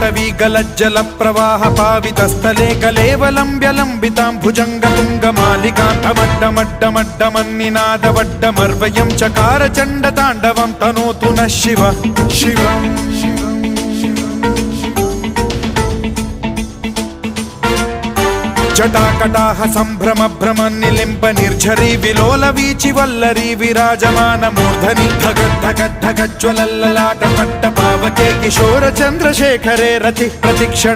पाटवी गलज्जल प्रवाह पावितस्थले कलेवलम्ब्यलम्बितां भुजङ्गतुङ्गमालिकान्तमड्डमड्डमड्डमन्निनादवड्डमर्वयं चकार चण्डताण्डवं तनोतु नः शिव शिव जटाकटाह सम्भ्रम भ्रम निलिम्ब निर्झरी विलोल वीचि वल्लरी विराजमान मूर्धनि धगद्धगद्धगज्ज्वलल्ललाट पट्ट पावके किशोर चन्द्रशेखरे रति प्रतिक्षण